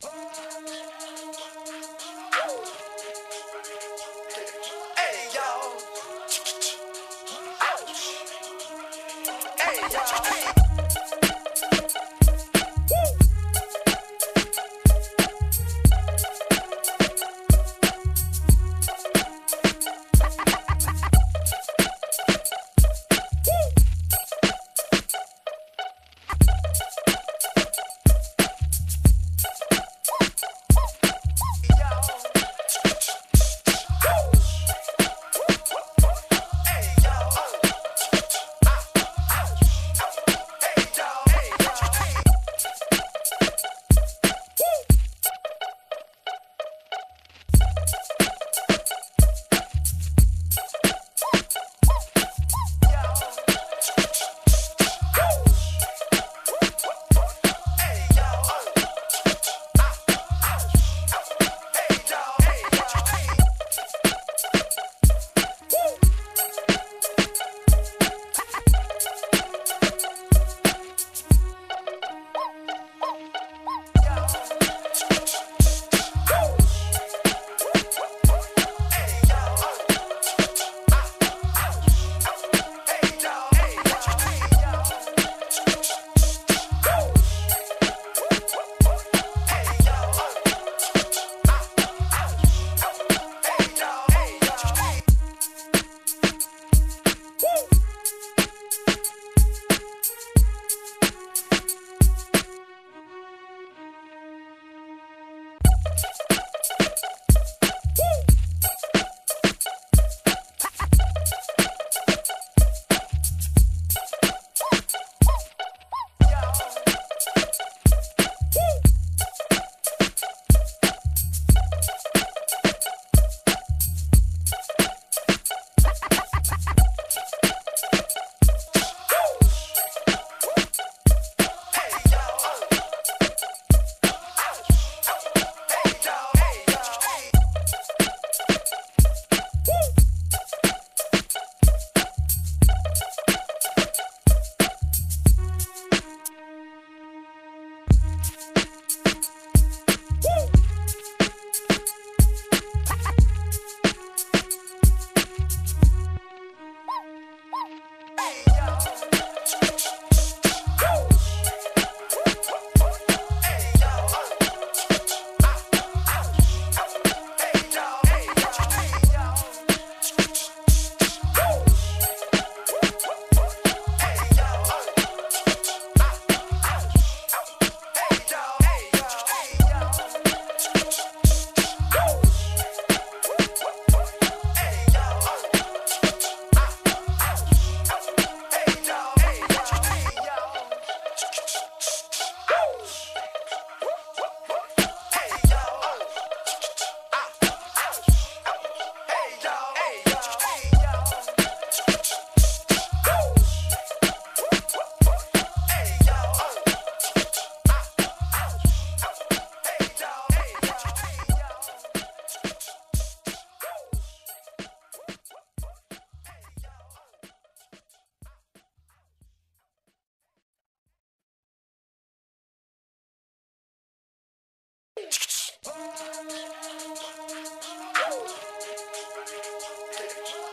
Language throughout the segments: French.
Hey y'all. Hey y'all.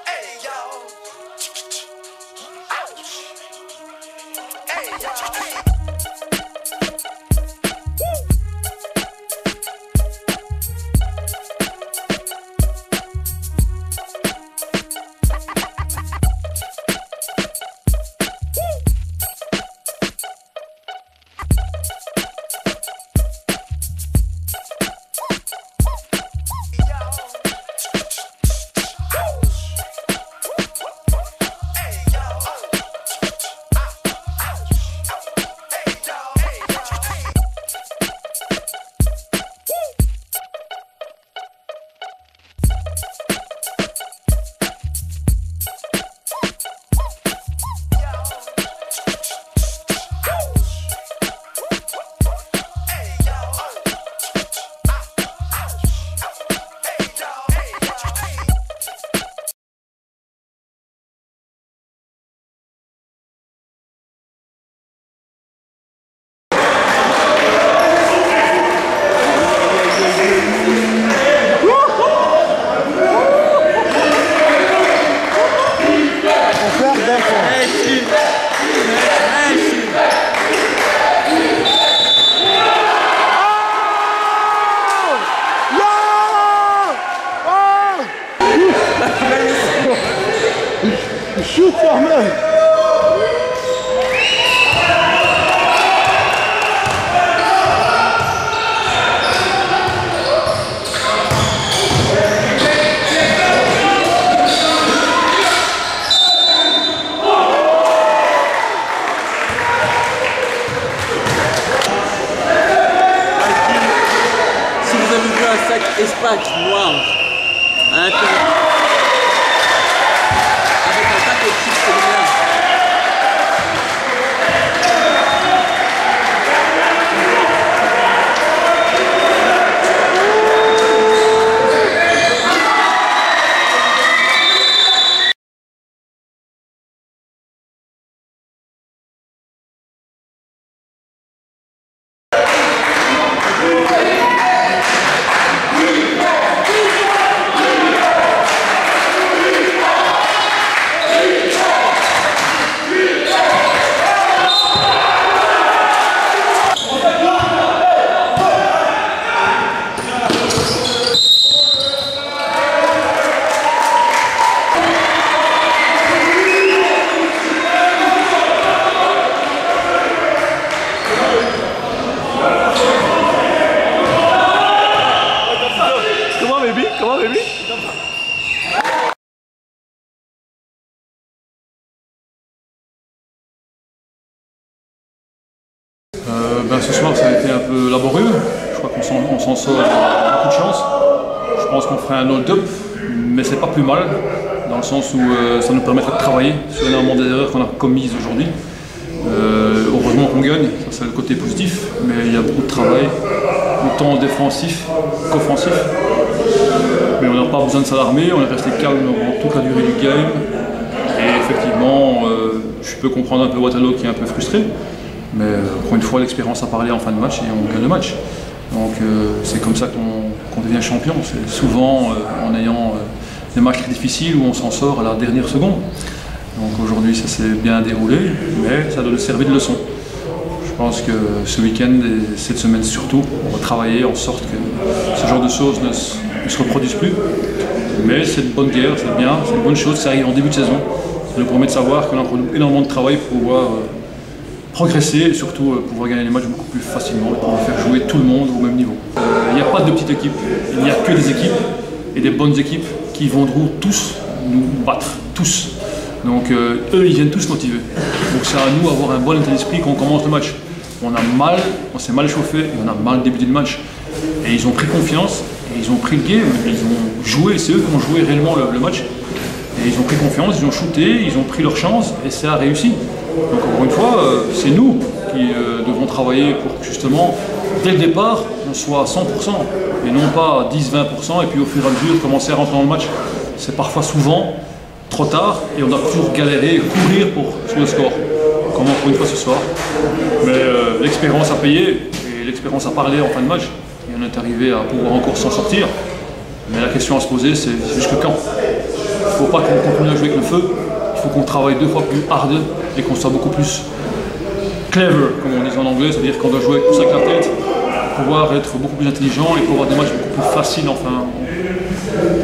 Hey y'all. Hey y'all. sac Espac noir à l'intérieur. Avec un sac au chips féminin. Ce soir ça a été un peu laborieux, je crois qu'on s'en sort avec beaucoup de chance. Je pense qu'on ferait un hold-up, mais c'est pas plus mal, dans le sens où ça nous permettrait de travailler sur énormément des erreurs qu'on a commises aujourd'hui. Heureusement qu'on gagne, ça c'est le côté positif, mais il y a beaucoup de travail, autant défensif qu'offensif. Mais on n'a pas besoin de s'alarmer, on est resté calme durant toute la durée du game. Et effectivement, je peux comprendre un peu Waterloo qui est un peu frustré. Mais pour une fois, l'expérience a parlé en fin de match et on gagne le match. Donc c'est comme ça qu'on devient champion. C'est souvent en ayant des matchs très difficiles où on s'en sort à la dernière seconde. Donc aujourd'hui, ça s'est bien déroulé, mais ça doit servir de leçon. Je pense que ce week-end et cette semaine surtout, on va travailler en sorte que ce genre de choses ne se reproduisent plus. Mais c'est une bonne guerre, c'est bien, c'est une bonne chose, ça arrive en début de saison. Ça nous permet de savoir qu'on a encore énormément de travail pour pouvoir progresser et surtout pouvoir gagner les matchs beaucoup plus facilement et pouvoir faire jouer tout le monde au même niveau. Il n'y a pas de petites équipes, il n'y a que des équipes et des bonnes équipes qui viendront tous nous battre, tous. Donc eux ils viennent tous motivés. Donc c'est à nous d'avoir un bon état d'esprit quand on commence le match. On s'est mal chauffé et on a mal débuté le match. Et ils ont pris confiance, et ils ont pris le game, ils ont joué, c'est eux qui ont joué réellement le match. Et ils ont pris confiance, ils ont shooté, ils ont pris leur chance et ça a réussi. Donc encore une fois, c'est nous qui devons travailler pour que justement, dès le départ, on soit à 100% et non pas à 10-20% et puis au fur et à mesure commencer à rentrer dans le match. C'est parfois souvent trop tard et on doit toujours galérer et courir sur le score, comme encore une fois ce soir. Mais l'expérience a payé et l'expérience a parlé en fin de match et on est arrivé à pouvoir encore s'en sortir. Mais la question à se poser, c'est jusque quand? Il ne faut pas qu'on continue à jouer avec le feu, il faut qu'on travaille 2 fois plus hard et qu'on soit beaucoup plus clever, comme on dit en anglais, c'est-à-dire qu'on doit jouer tout ça avec la tête, pouvoir être beaucoup plus intelligent et pouvoir avoir des matchs beaucoup plus faciles, enfin,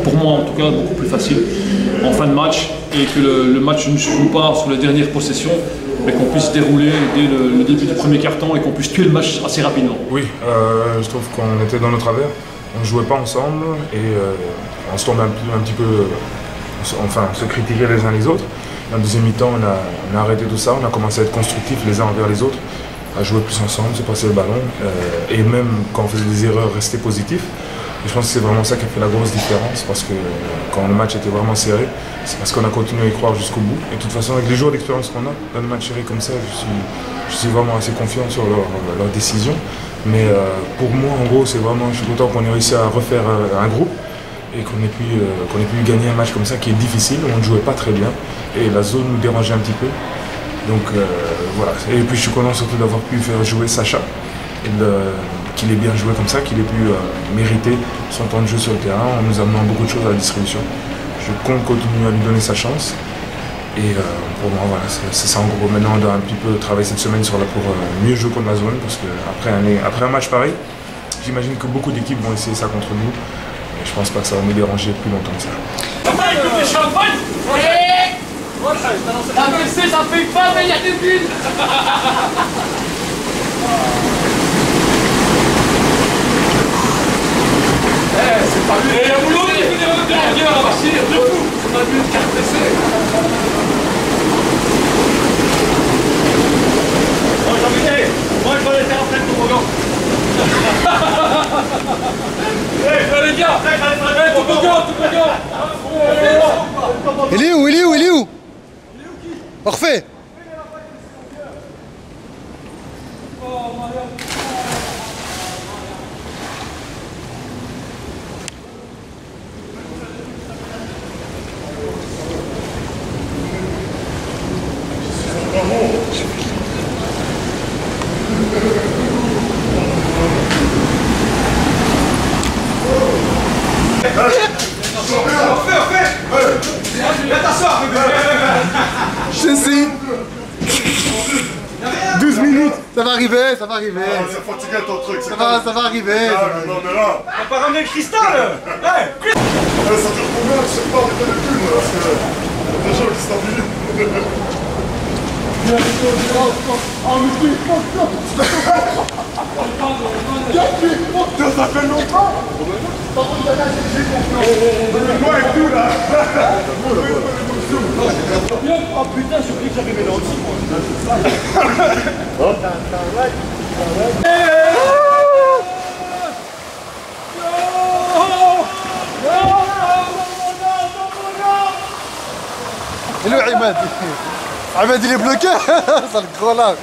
pour moi en tout cas, beaucoup plus faciles en fin de match et que le match ne se joue pas sur les dernières possessions, mais qu'on puisse dérouler dès le début du premier quart-temps et qu'on puisse tuer le match assez rapidement. Oui, je trouve qu'on était dans nos travers, on ne jouait pas ensemble et on se tombait un petit peu, enfin, on se critiquait les uns les autres. Dans le deuxième mi-temps, on a arrêté tout ça, on a commencé à être constructifs les uns envers les autres, à jouer plus ensemble, se passer le ballon, et même quand on faisait des erreurs, rester positif. Et je pense que c'est vraiment ça qui a fait la grosse différence, parce que quand le match était vraiment serré, c'est parce qu'on a continué à y croire jusqu'au bout. Et de toute façon, avec les jours d'expérience qu'on a, dans le match serré comme ça, je suis vraiment assez confiant sur leur décision. Mais pour moi, en gros, c'est vraiment, je suis content qu'on ait réussi à refaire un groupe et qu'on ait pu gagner un match comme ça qui est difficile, où on ne jouait pas très bien et la zone nous dérangeait un petit peu. Donc voilà. Et puis je suis content surtout d'avoir pu faire jouer Sacha, qu'il ait bien joué comme ça, qu'il ait pu mériter son temps de jeu sur le terrain en nous amenant beaucoup de choses à la distribution. Je compte continuer à lui donner sa chance. Et pour moi, voilà, c'est ça en gros. Maintenant, on doit un petit peu travailler cette semaine pour mieux jouer contre la zone, parce qu'après un match pareil, j'imagine que beaucoup d'équipes vont essayer ça contre nous. Et je pense pas que ça va nous déranger plus longtemps que ça. La WC, ça fait pas, mais il y a des bulles. C'est pas lui. Et la boulot, il fait des regards à partir de fou. On a vu une carte d'essai. Moi, je vais aller faire un plein de toboggan. Il est où? Il est où? Il est où? On refait. J'essaie. 12 minutes. Ça va arriver, ça va arriver. C'est fatigué ton truc, c'est Ça va arriver. Non mais là, T'as pas ramené le cristal Ouais. ça dure combien? Je sais pas, mais t'as les pubs parce que déjà qui stabilise. Ça fait longtemps. Moi et tout là. Oh putain, j'ai oublié que j'avais mes lentilles moi. Et le Ahmed. Ahmed il est bloqué. Ça le gros là.